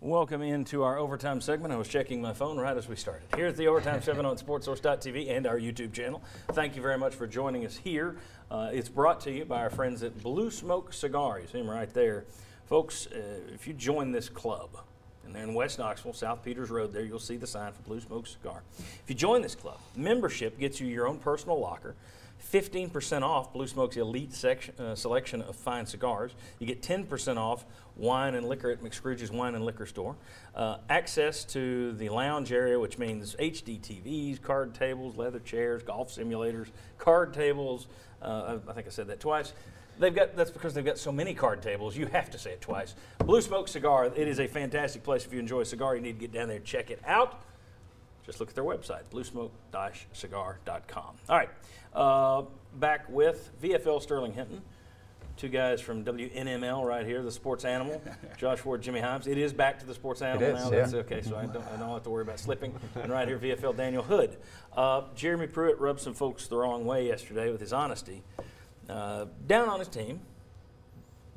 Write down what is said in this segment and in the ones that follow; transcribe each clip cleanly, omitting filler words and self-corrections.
Welcome into our Overtime segment. I was checking my phone right as we started. Here at the Overtime 7 on SportsSource.tv and our YouTube channel. Thank you very much for joining us here. It's brought to you by our friends at Blue Smoke Cigar. You see them right there. Folks, if you join this club, and they're in West Knoxville, South Peters Road there, you'll see the sign for Blue Smoke Cigar. If you join this club, membership gets you your own personal locker, 15% off Blue Smoke's elite selection of fine cigars. You get 10% off wine and liquor at McScrooge's Wine and Liquor Store. Access to the lounge area, which means HD TVs, card tables, leather chairs, golf simulators, card tables. I think I said that twice. That's because they've got so many card tables, you have to say it twice. Blue Smoke Cigar, it is a fantastic place. If you enjoy a cigar, you need to get down there and check it out. Just look at their website, bluesmoke-cigar.com. All right, back with VFL Sterling Hinton, two guys from WNML right here, the sports animal, Josh Ward, Jimmy Himes. It is back to the sports animal now. Yeah. That's okay, so I don't have to worry about slipping. And right here, VFL Daniel Hood. Jeremy Pruitt rubbed some folks the wrong way yesterday with his honesty. Down on his team,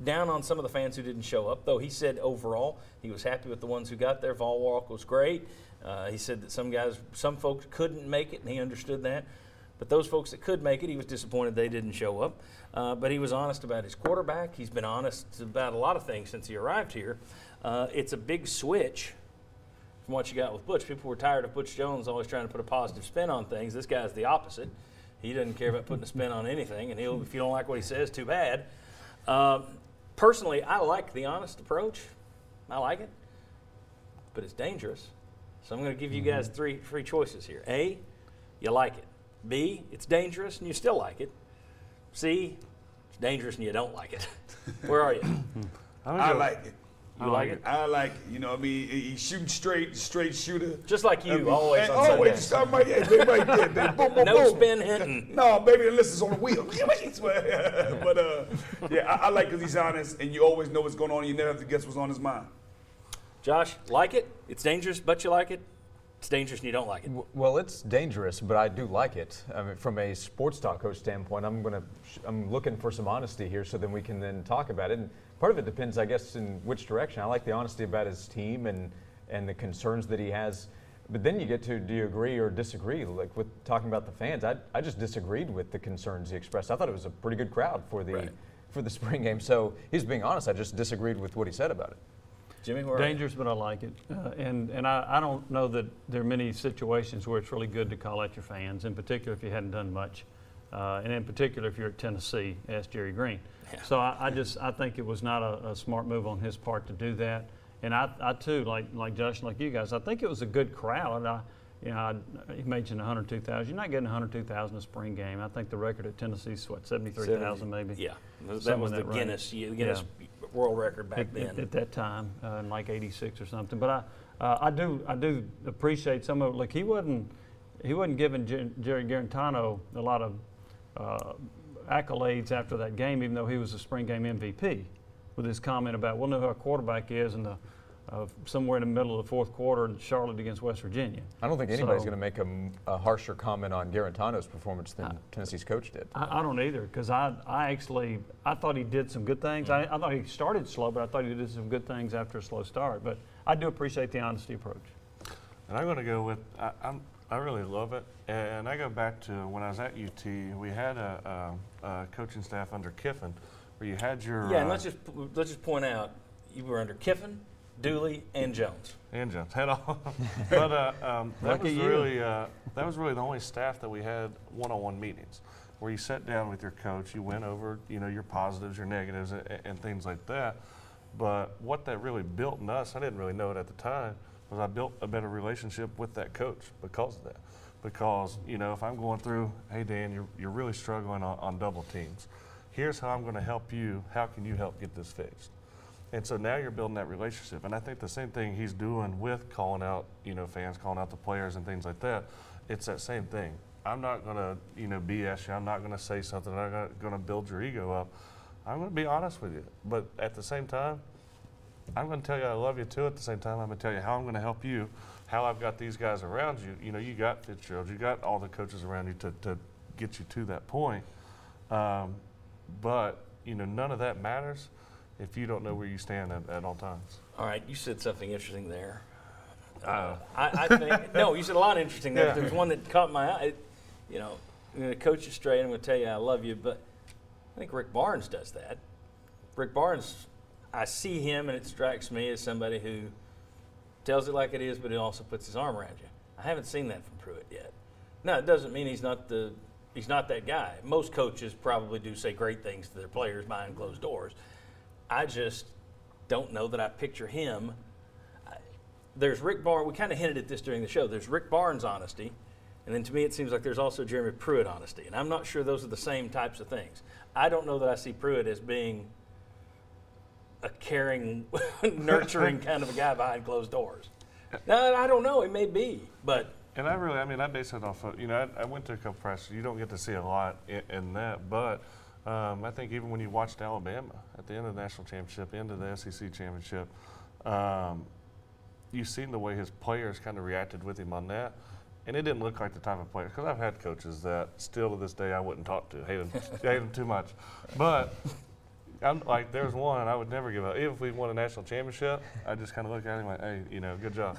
down on some of the fans who didn't show up, though he said overall he was happy with the ones who got there. Vol Walk was great. He said that some folks couldn't make it, and he understood that. But those folks that could make it, he was disappointed they didn't show up. But he was honest about his quarterback. He's been honest about a lot of things since he arrived here. It's a big switch from what you got with Butch. People were tired of Butch Jones always trying to put a positive spin on things. This guy's the opposite. He doesn't care about putting a spin on anything, and if you don't like what he says, too bad. Personally, I like the honest approach. I like it, but it's dangerous. So I'm going to give you guys three choices here. A, you like it. B, it's dangerous and you still like it. C, it's dangerous and you don't like it. Where are you? I like it. You like it? I like it. You know what I mean? He's shooting straight shooter. Just like you, always on always Sundays. start right there, baby. Boom, boom, No boom. spin hitting. No, baby, unless it's on the wheel. But yeah, I like because he's honest, and you always know what's going on. You never have to guess what's on his mind. Josh, like it? It's dangerous, but you like it? It's dangerous and you don't like it. Well, it's dangerous, but I do like it. I mean, from a sports talk coach standpoint, I'm looking for some honesty here, so then we can then talk about it. And part of it depends, I guess, in which direction. I like the honesty about his team and the concerns that he has. But then you get to, do you agree or disagree? Like with talking about the fans, I just disagreed with the concerns he expressed. I thought it was a pretty good crowd for the spring game. So he's being honest. I just disagreed with what he said about it. Jimmy, where dangerous, but I like it. And I don't know that there are many situations where it's really good to call out your fans, in particular if you hadn't done much. And in particular if you're at Tennessee, ask Jerry Green. Yeah. So I think it was not a smart move on his part to do that. And I too, like Josh and like you guys, I think it was a good crowd. He mentioned 102,000. You're not getting 102,000 a spring game. I think the record at Tennessee is, 73,000 maybe? Yeah, that was the Guinness world record back then. At that time, in like 86 or something. But I do appreciate some of it. Like he wasn't giving Jerry Garantano a lot of accolades after that game, even though he was a spring game MVP, with his comment about, we'll know who our quarterback is and somewhere in the middle of the fourth quarter in Charlotte against West Virginia. I don't think anybody's going to make a harsher comment on Garantano's performance than Tennessee's coach did. I don't either, because I thought he did some good things. I thought he started slow, but I thought he did some good things after a slow start. But I do appreciate the honesty approach. And I'm going to go with, I really love it. And I go back to when I was at UT, we had a coaching staff under Kiffin where you had your... Yeah, and let's just point out, you were under Kiffin, Dooley, and Jones. And Jones, head on. But that was really the only staff that we had one-on-one meetings where you sat down with your coach, you went over, your positives, your negatives, and things like that. But what that really built in us, I didn't really know it at the time, was I built a better relationship with that coach because of that. Because, if I'm going through, hey, Dan, you're really struggling on double teams. Here's how I'm going to help you. How can you help get this fixed? And so now you're building that relationship. And I think the same thing he's doing with calling out, fans, calling out the players and things like that. It's that same thing. I'm not going to, BS you. I'm not going to say something. I'm not going to build your ego up. I'm going to be honest with you. But at the same time, I'm going to tell you I love you too. At the same time, I'm going to tell you how I'm going to help you, how I've got these guys around you. You got Fitzgerald. You got all the coaches around you to get you to that point. But, none of that matters if you don't know where you stand at all times. All right, you said something interesting there. I think no, you said a lot of interesting there. Yeah. There was one that caught my eye. You know, I'm going to coach you straight. I'm going to tell you I love you, but I think Rick Barnes does that. Rick Barnes, I see him, and it strikes me as somebody who tells it like it is, but he also puts his arm around you. I haven't seen that from Pruitt yet. Now, it doesn't mean he's not that guy. Most coaches probably do say great things to their players behind closed doors. I just don't know that I picture him. There's Rick Barnes. We kind of hinted at this during the show. There's Rick Barnes' honesty, and then to me it seems like there's also Jeremy Pruitt honesty, and I'm not sure those are the same types of things. I don't know that I see Pruitt as being a caring, nurturing kind of a guy behind closed doors. Now, I don't know. It may be, but. And I base it off of, I went to a couple practices. You don't get to see a lot in that, but I think even when you watched Alabama at the end of the national championship, end of the SEC championship, you've seen the way his players kind of reacted with him on that. And it didn't look like the type of player, because I've had coaches that still to this day I wouldn't talk to, hate them too much. But I'm like, there's one I would never give up. Even if we won a national championship, I just kind of look at him like, hey, good job.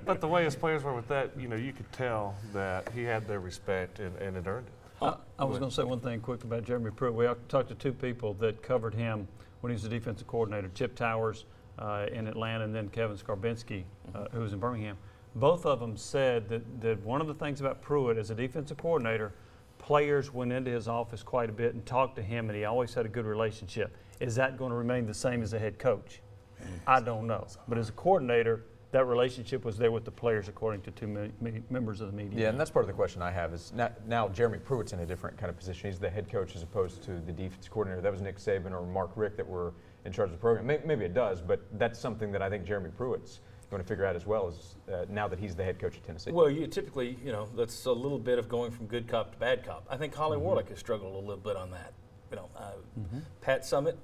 But the way his players were with that, you could tell that he had their respect and it earned it. I was going to say one thing quick about Jeremy Pruitt. We talked to two people that covered him when he was the defensive coordinator, Chip Towers in Atlanta, and then Kevin Skarbinski, who was in Birmingham. Both of them said that one of the things about Pruitt as a defensive coordinator, players went into his office quite a bit and talked to him, and he always had a good relationship. Is that going to remain the same as a head coach? I don't know. But as a coordinator, that relationship was there with the players, according to two members of the media. Yeah, and that's part of the question I have is now Jeremy Pruitt's in a different kind of position. He's the head coach as opposed to the defense coordinator. That was Nick Saban or Mark Richt that were in charge of the program. Maybe it does, but that's something that I think Jeremy Pruitt's going to figure out as well as now that he's the head coach of Tennessee. Well, you typically, that's a little bit of going from good cop to bad cop. I think Holly Warlick has struggled a little bit on that. Pat Summitt,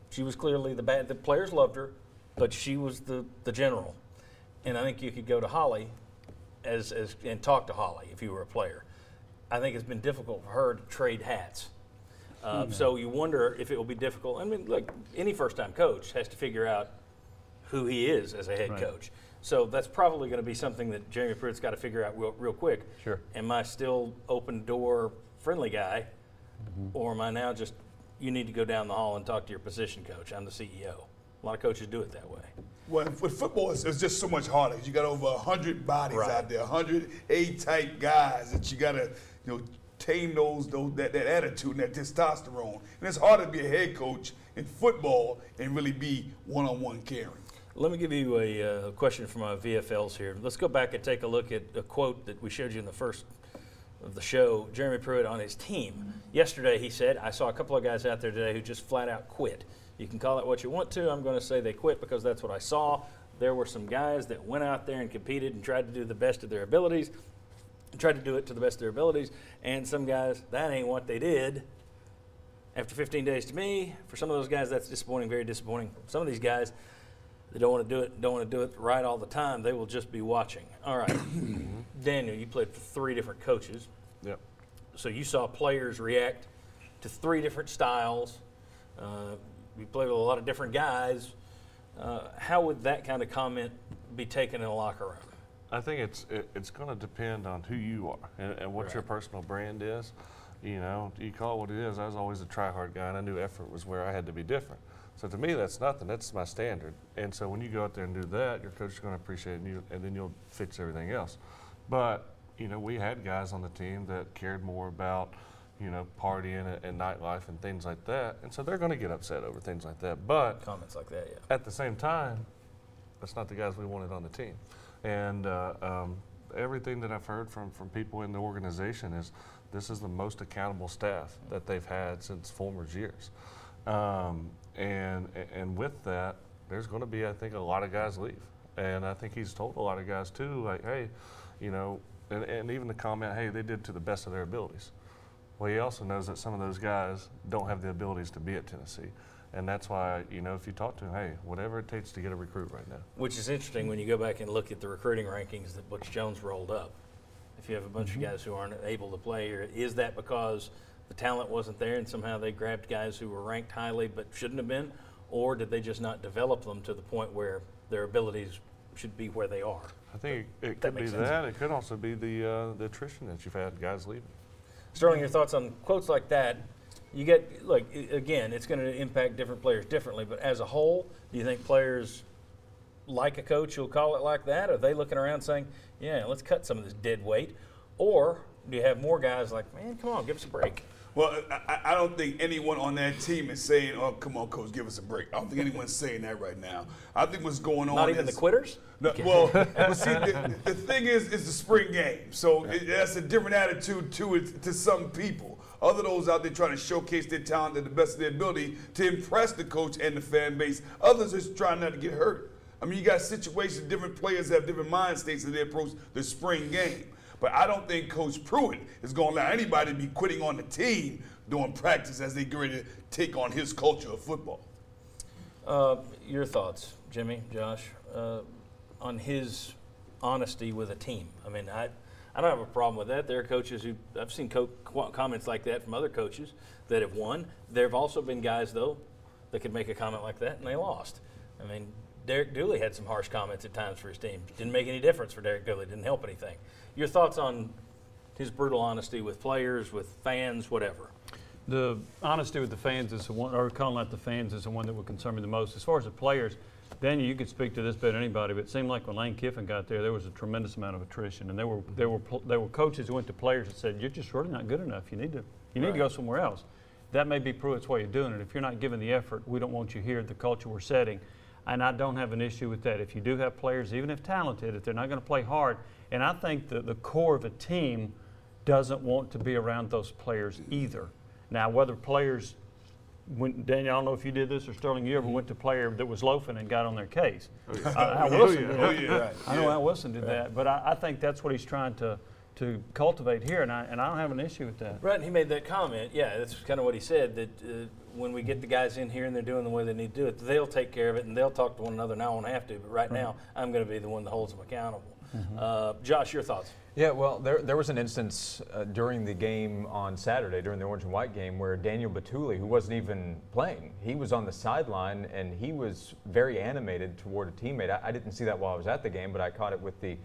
she was clearly the bad. The players loved her, but she was the general. And I think you could go to Holly and talk to Holly if you were a player. I think it's been difficult for her to trade hats. So you wonder if it will be difficult. I mean, look, any first-time coach has to figure out who he is as a head coach. So that's probably going to be something that Jeremy Pruitt's got to figure out real quick. Sure. Am I still open door friendly guy, or am I now just, you need to go down the hall and talk to your position coach? I'm the CEO. A lot of coaches do it that way. Well, with football, it's just so much harder. You got over 100 bodies out there, 100 A-type guys that you got to, tame that attitude and that testosterone. And it's hard to be a head coach in football and really be one-on-one caring. Let me give you a question from our VFLs here. Let's go back and take a look at a quote that we showed you in the first of the show, Jeremy Pruitt on his team. Yesterday he said, I saw a couple of guys out there today who just flat out quit. You can call it what you want to. I'm going to say they quit because that's what I saw. There were some guys that went out there and competed and tried to do the best of their abilities, tried to do it to the best of their abilities, and some guys, that ain't what they did. After 15 days, to me, for some of those guys, that's disappointing, very disappointing. Some of these guys, they don't want to do it right all the time. They will just be watching. All right. Daniel, you played for 3 different coaches. Yep. So you saw players react to 3 different styles. You played with a lot of different guys. How would that kind of comment be taken in a locker room? I think it's going to depend on who you are and what your personal brand is. You call it what it is. I was always a try-hard guy, and I knew effort was where I had to be different. So to me, that's nothing. That's my standard. And so when you go out there and do that, your coach is going to appreciate it, and then you'll fix everything else. But, we had guys on the team that cared more about, partying and nightlife and things like that. And so they're going to get upset over things like that. But Comments like that, yeah. at the same time, that's not the guys we wanted on the team. And everything that I've heard from people in the organization is this is the most accountable staff that they've had since Fulmer's years. And with that, there's going to be, I think, a lot of guys leave. And I think he's told a lot of guys, too, like, hey, and even the comment, hey, they did to the best of their abilities. Well, he also knows that some of those guys don't have the abilities to be at Tennessee. And that's why, if you talk to him, hey, whatever it takes to get a recruit right now. Which is interesting when you go back and look at the recruiting rankings that Butch Jones rolled up. If you have a bunch of guys who aren't able to play, or is that because the talent wasn't there and somehow they grabbed guys who were ranked highly but shouldn't have been? Or did they just not develop them to the point where their abilities should be where they are? I think it That could be makes sense. that. It could also be the attrition that you've had, guys leaving. Sterling, your thoughts on quotes like that? You get, look, again, it's going to impact different players differently, but as a whole, do you think players like a coach who'll call it like that? Are they looking around saying, yeah, let's cut some of this dead weight? Or do you have more guys like, man, come on, give us a break? Well, I don't think anyone on that team is saying, oh, come on, coach, give us a break. I don't think anyone's saying that right now. I think what's going on Not even is, the quitters? No, well, but see, the thing is the spring game. So that's a different attitude to it to some people. Other those out there trying to showcase their talent to the best of their ability to impress the coach and the fan base. Others are trying not to get hurt. I mean, you got situations, different players have different mind states as they approach the spring game. But I don't think Coach Pruitt is going to allow anybody to be quitting on the team during practice as they get ready to take on his culture of football. Your thoughts, Jimmy, Josh, on his honesty with a team? I mean, I don't have a problem with that. There are coaches who I've seen comments like that from other coaches that have won. There have also been guys, though, that could make a comment like that and they lost. I mean, Derek Dooley had some harsh comments at times for his team. Didn't make any difference for Derek Dooley. Didn't help anything. Your thoughts on his brutal honesty with players, with fans, whatever? The honesty with the fans is the one, or calling out the fans is the one that would concern me the most. As far as the players, Daniel, you could speak to this better than anybody, but it seemed like when Lane Kiffin got there was a tremendous amount of attrition, and there were coaches who went to players and said, "You're just really not good enough. You need to go somewhere else." That may be Pruitt's way of doing it. If you're not giving the effort, we don't want you here. The culture we're setting, and I don't have an issue with that. If you do have players, even if talented, if they're not going to play hard, and I think the core of a team doesn't want to be around those players either. Now, whether players, Daniel, I don't know if you did this or Sterling, you ever went to a player that was loafing and got on their case. Al Wilson did that. I know Al Wilson did that, but I think that's what he's trying to cultivate here, and I don't have an issue with that. Right, and he made that comment. Yeah, that's kind of what he said, that when we get the guys in here and they're doing the way they need to do it, they'll take care of it and they'll talk to one another, and I won't have to. But right now, I'm going to be the one that holds them accountable. Josh, your thoughts? Yeah, well, there was an instance during the game on Saturday, during the orange and white game, where Daniel Batuli, who wasn't even playing, he was on the sideline and he was very animated toward a teammate. I didn't see that while I was at the game, but I caught it with the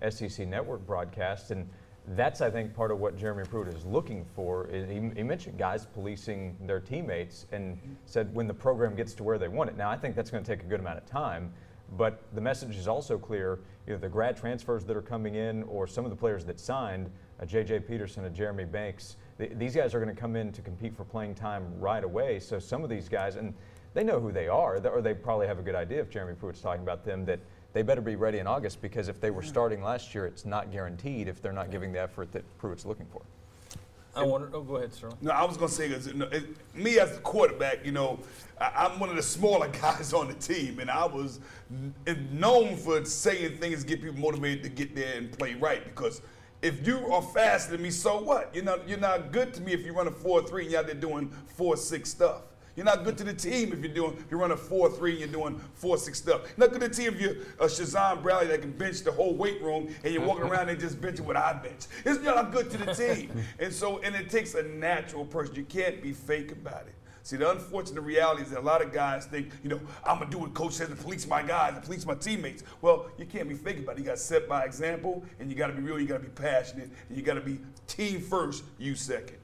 SEC Network broadcast, and that's, I think, part of what Jeremy Pruitt is looking for. He mentioned guys policing their teammates and said when the program gets to where they want it. Now, I think that's going to take a good amount of time, but the message is also clear. Either the grad transfers that are coming in or some of the players that signed, J.J. Peterson and Jeremy Banks, these guys are going to come in to compete for playing time right away. So some of these guys, and they know who they are, or they probably have a good idea if Jeremy Pruitt's talking about them, that they better be ready in August, because if they were starting last year, it's not guaranteed if they're not giving the effort that Pruitt's looking for. Go ahead, Sterling. No, I was going to say, me as the quarterback, I'm one of the smaller guys on the team, and I was known for saying things to get people motivated to get there and play right. Because if you are faster than me, so what? You're not good to me if you run a 4.3 and you're out there doing 4.6 stuff. You're not good to the team if you're running a 4.3 and you're doing 4.6 stuff. You're not good to the team if you're a Shazam Bradley that can bench the whole weight room and you're walking around and just benching what I bench. You're not good to the team. And it takes a natural person. You can't be fake about it. See, the unfortunate reality is that a lot of guys think, I'm going to do what coach says to police my guys and police my teammates. Well, you can't be fake about it. You got to set by example, and you got to be real, you got to be passionate, and you got to be team first, you second.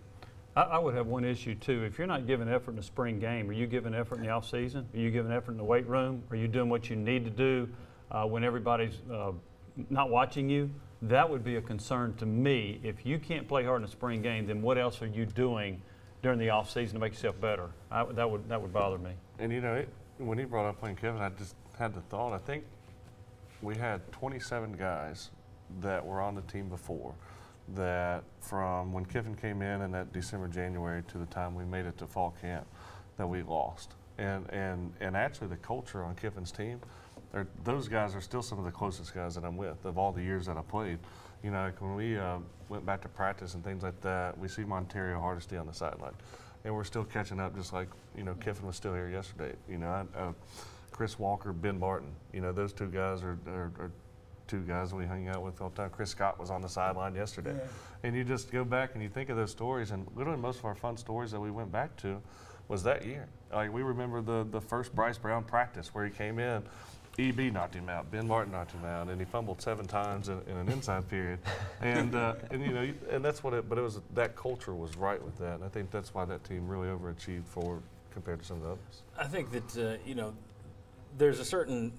I would have one issue, too. If you're not giving effort in the spring game, are you giving effort in the offseason? Are you giving effort in the weight room? Are you doing what you need to do when everybody's not watching you? That would be a concern to me. If you can't play hard in the spring game, then what else are you doing during the offseason to make yourself better? That would bother me. And, when he brought up playing Kevin, I just had the thought, I think we had 27 guys that were on the team before, that from when Kiffin came in that December, January to the time we made it to fall camp, that we lost. And actually the culture on Kiffin's team, those guys are still some of the closest guys that I'm with of all the years that I played. Like when we went back to practice and things like that, we see Montario Hardesty on the sideline. And we're still catching up just like, Kiffin was still here yesterday. Chris Walker, Ben Barton, those two guys are two guys we hung out with all the time. Chris Scott was on the sideline yesterday. Yeah. And you just go back and you think of those stories, and literally most of our fun stories that we went back to was that year. Like, we remember the first Bryce Brown practice where he came in, EB knocked him out, Ben Martin knocked him out, and he fumbled 7 times in an inside period. And you know, and that's what it, but it was, that culture was right with that. And I think that's why that team really overachieved forward compared to some of the others. I think that, you know, there's a certain,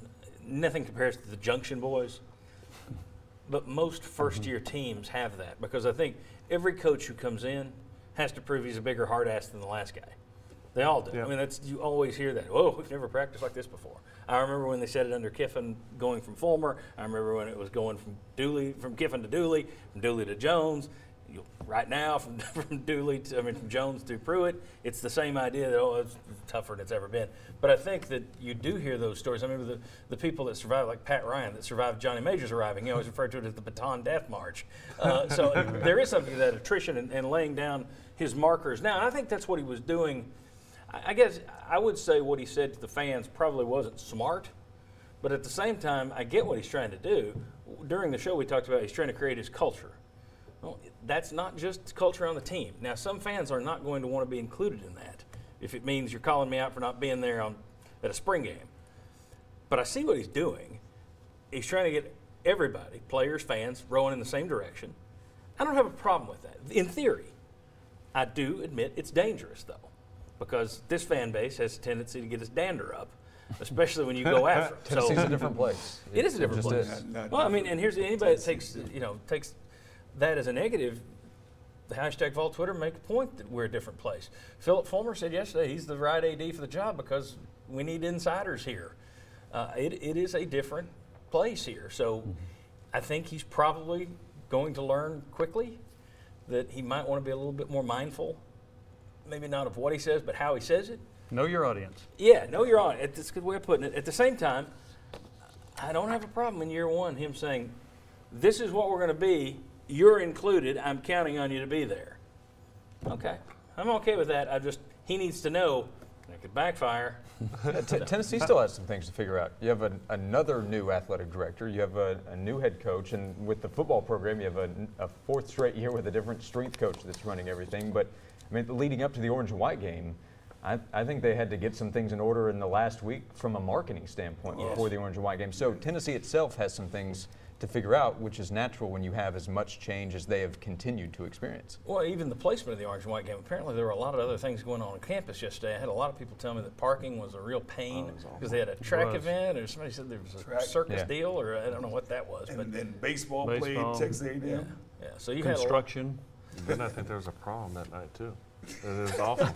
nothing compares to the Junction Boys, but most first-year teams have that, because I think every coach who comes in has to prove he's a bigger hard ass than the last guy. They all do. Yep. I mean, that's, you always hear that. Whoa, we've never practiced like this before. I remember when they said it under Kiffin going from Fulmer. I remember when it was going from Kiffin to Dooley, from Dooley to Jones. Right now, from from Jones to Pruitt, it's the same idea that, oh, it's tougher than it's ever been. But I think that you do hear those stories. I remember the people that survived, like Pat Ryan, that survived Johnny Majors arriving. You always refer to it as the Baton Death March. So there is something to that attrition and laying down his markers. Now, I think that's what he was doing. I guess I would say what he said to the fans probably wasn't smart, but at the same time, I get what he's trying to do. During the show, we talked about he's trying to create his culture. Well, that's not just culture on the team. Now, some fans are not going to want to be included in that if it means you're calling me out for not being there at a spring game. But I see what he's doing. He's trying to get everybody, players, fans, rowing in the same direction. I don't have a problem with that, in theory. I do admit it's dangerous, though, because this fan base has a tendency to get its dander up, especially when you go after it. Tennessee's a different place. It is a different just place. is. Well, I mean, and here's anybody that takes that as a negative. The hashtag Vol Twitter make a point that we're a different place. Philip Fulmer said yesterday he's the right AD for the job because we need insiders here. It is a different place here. So I think he's probably going to learn quickly that he might want to be a little bit more mindful, maybe not of what he says, but how he says it. Know your audience. Yeah, know your audience. That's a good way of putting it. At the same time, I don't have a problem in year one him saying, this is what we're going to be. You're included. I'm counting on you to be there. Okay. I'm okay with that. He needs to know that could backfire. Tennessee still has some things to figure out. You have another new athletic director. You have a new head coach. And with the football program, you have a 4th straight year with a different strength coach that's running everything. But, I mean, leading up to the Orange and White game, I think they had to get some things in order in the last week from a marketing standpoint before the Orange and White game. So Tennessee itself has some things to figure out, which is natural when you have as much change as they have continued to experience. Well, even the placement of the Orange and White game, apparently there were a lot of other things going on campus yesterday. I had a lot of people tell me that parking was a real pain because they had a track event, or somebody said there was a circus deal, or I don't know what that was. And then baseball played Texas A&M. Yeah, so you Construction. Then I think there was a prom that night, too. It was awful.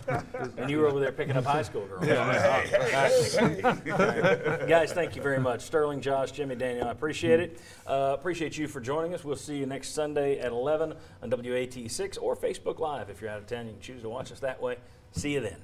And you were over there picking up high school girls. Guys, thank you very much. Sterling, Josh, Jimmy, Daniel, I appreciate it. Appreciate you for joining us. We'll see you next Sunday at 11 on WAT6 or Facebook Live. If you're out of town, you can choose to watch us that way. See you then.